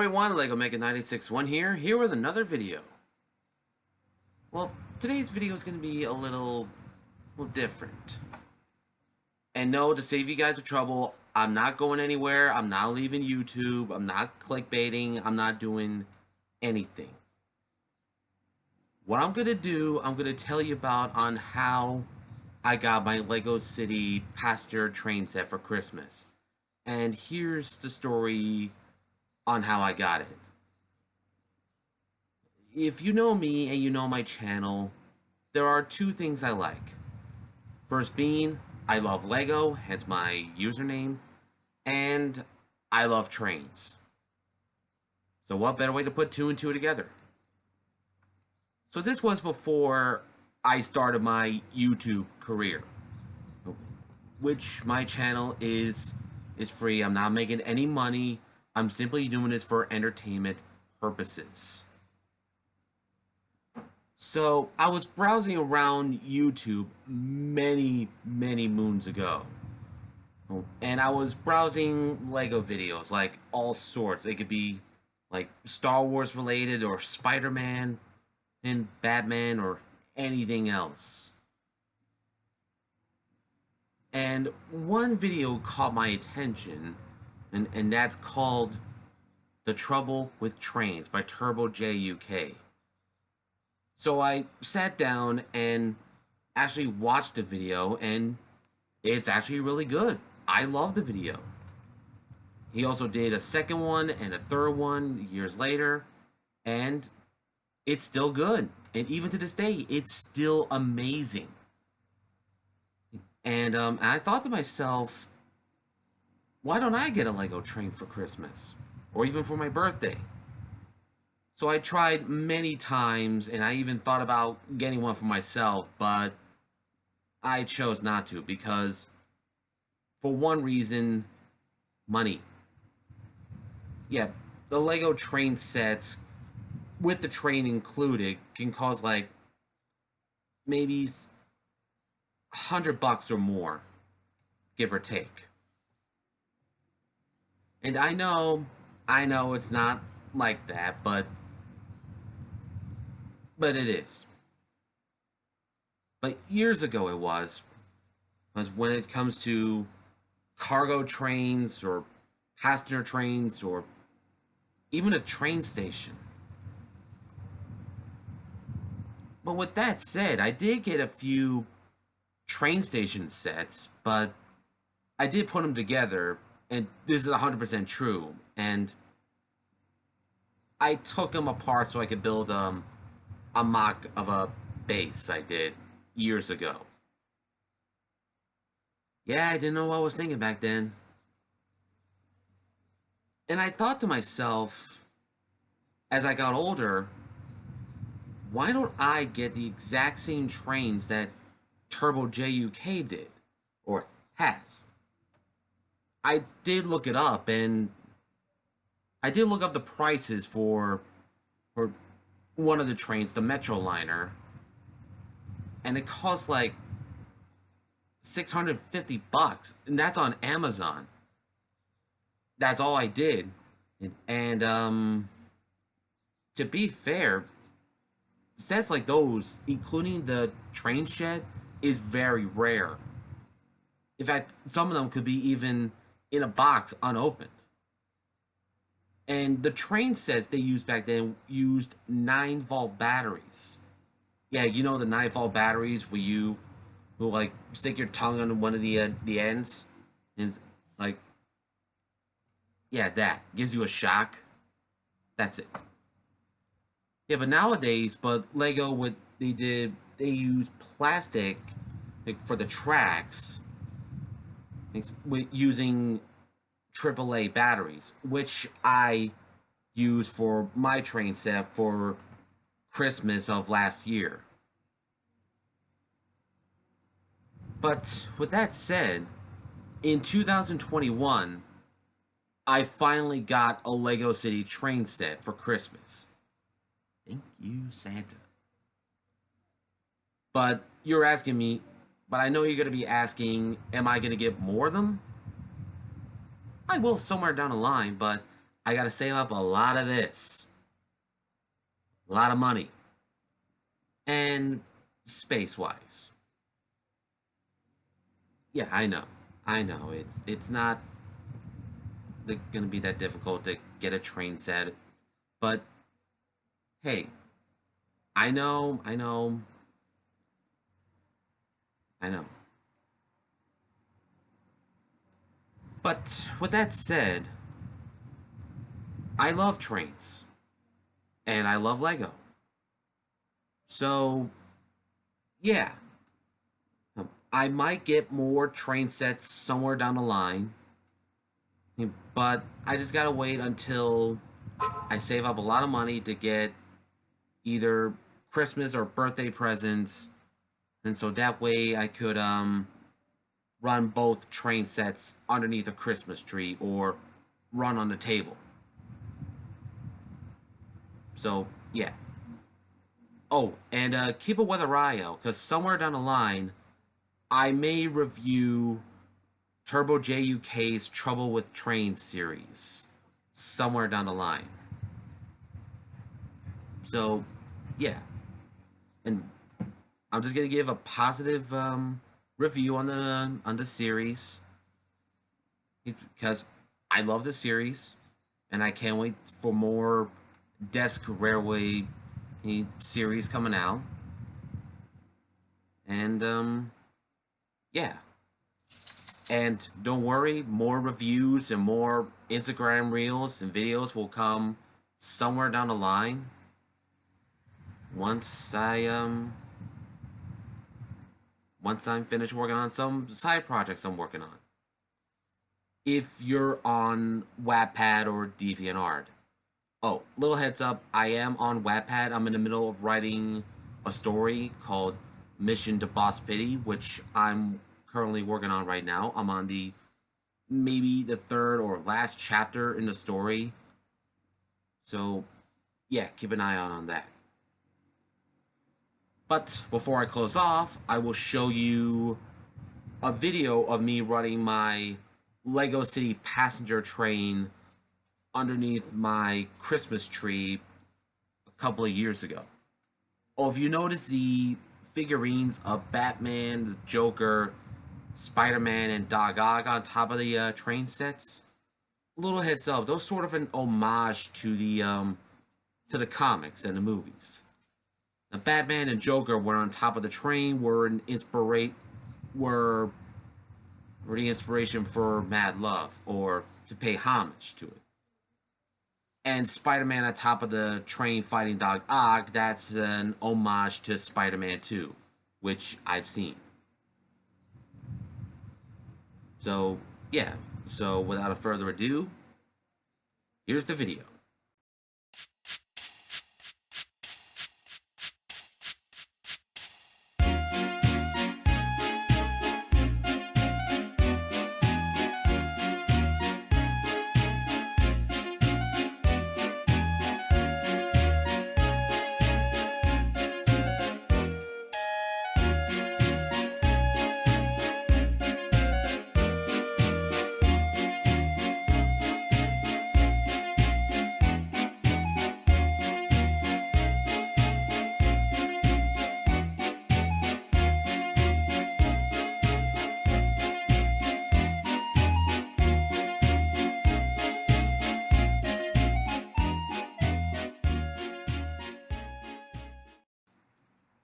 everyone, Lego Mega 961 here with another video. Well, today's video is going to be a little different. And no, to save you guys the trouble, I'm not going anywhere, I'm not leaving YouTube, I'm not clickbaiting, I'm not doing anything. What I'm going to do, I'm going to tell you about on how I got my Lego City passenger train set for Christmas. And here's the story on how I got it. If you know me and you know my channel, there are two things I like. First being, I love Lego, hence my username, and I love trains. So what better way to put two and two together? So this was before I started my YouTube career, which my channel is free. I'm not making any money. I'm simply doing this for entertainment purposes. So I was browsing around YouTube many moons ago. And I was browsing Lego videos, like all sorts. It could be like Star Wars related or Spider-Man and Batman or anything else. And one video caught my attention, and that's called The Trouble with Trains by Turbo J UK. So I sat down and actually watched the video, and it's actually really good. I love the video. He also did a second one and a third one years later, and it's still good. And even to this day, it's still amazing. And I thought to myself, why don't I get a Lego train for Christmas? Or even for my birthday? So I tried many times, and I even thought about getting one for myself, but I chose not to because, for one reason, money. Yeah, the Lego train sets, with the train included, can cost like maybe $100 or more, give or take. And I know it's not like that, but it is. But years ago it was when it comes to cargo trains or passenger trains or even a train station. But with that said, I did get a few train station sets, but I did put them together, and this is 100% true, and I took them apart so I could build a mock of a base I did years ago. Yeah, I didn't know what I was thinking back then. And I thought to myself, as I got older, why don't I get the exact same trains that Turbo J UK did, or has? I did look it up, and I did look up the prices for one of the trains, the Metroliner, and it cost like $650, and that's on Amazon. That's all I did, and to be fair, sets like those, including the train shed, is very rare. In fact, some of them could be even in a box unopened. And the train sets they used back then used 9-volt batteries. Yeah, you know the 9-volt batteries where you will like stick your tongue on one of the ends, and like, yeah, that gives you a shock. That's it. Yeah, but nowadays, Lego, what they did, they used plastic like for the tracks, with using AAA batteries, which I used for my train set for Christmas of last year. But with that said, in 2021, I finally got a Lego City train set for Christmas. Thank you, Santa. But you're asking me, but I know you're going to be asking, am I going to get more of them? I will somewhere down the line, but I gotta save up a lot of this, a lot of money, and space wise. Yeah, I know. It's not gonna be that difficult to get a train set, but hey, I know, I know. But with that said, I love trains and I love Lego. So yeah, I might get more train sets somewhere down the line, but I just gotta wait until I save up a lot of money to get either Christmas or birthday presents, and so that way I could run both train sets underneath a Christmas tree or run on the table. So yeah. Oh, and keep a weather eye out because somewhere down the line I may review Turbo J UK's Trouble with Trains series somewhere down the line. So yeah, and I'm just gonna give a positive review on the series because I love the series, and I can't wait for more Desk Railway series coming out. And yeah, and don't worry, more reviews and more Instagram reels and videos will come somewhere down the line once I'm finished working on some side projects I'm working on. If you're on Wattpad or DeviantArt. Oh, little heads up, I am on Wattpad. I'm in the middle of writing a story called Mission to Boss Pity, which I'm currently working on right now. I'm on the maybe the third or last chapter in the story. So, yeah, keep an eye out on that. But before I close off, I will show you a video of me running my Lego City passenger train underneath my Christmas tree a couple of years ago. Oh, if you notice the figurines of Batman, the Joker, Spider-Man, and Doc Ock on top of the train sets, a little heads up, those sort of an homage to the comics and the movies. Now, Batman and Joker were on top of the train, were the inspiration for Mad Love, or to pay homage to it. And Spider-Man on top of the train fighting Doc Ock, that's an homage to Spider-Man 2, which I've seen. So, yeah. So, without further ado, here's the video.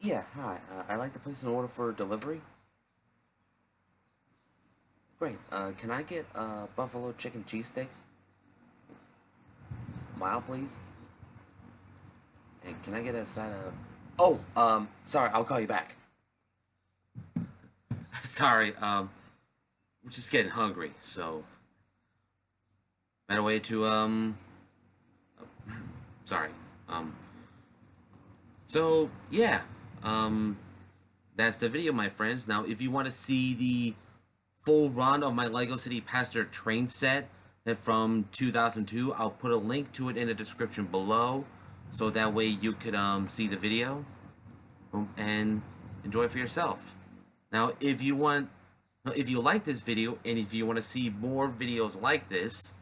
Yeah, hi. I'd like to place an order for delivery. Great. Can I get a buffalo chicken cheesesteak? Mild, please. And can I get a side of... Oh, sorry, I'll call you back. Sorry, we're just getting hungry, so... Better way to, sorry. So, yeah. That's the video, my friends. Now, if you want to see the full run of my Lego City Passenger train set from 2002, I'll put a link to it in the description below, so that way you could see the video and enjoy it for yourself. Now, if you like this video and if you want to see more videos like this,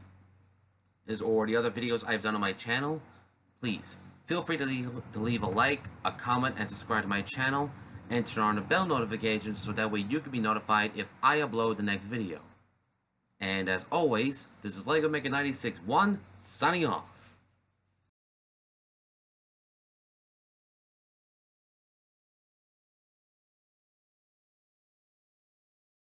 or the other videos I've done on my channel, please feel free to leave a like, a comment, and subscribe to my channel, and turn on the bell notifications so that way you can be notified if I upload the next video. And as always, this is LEGO Maker 96-1, signing off.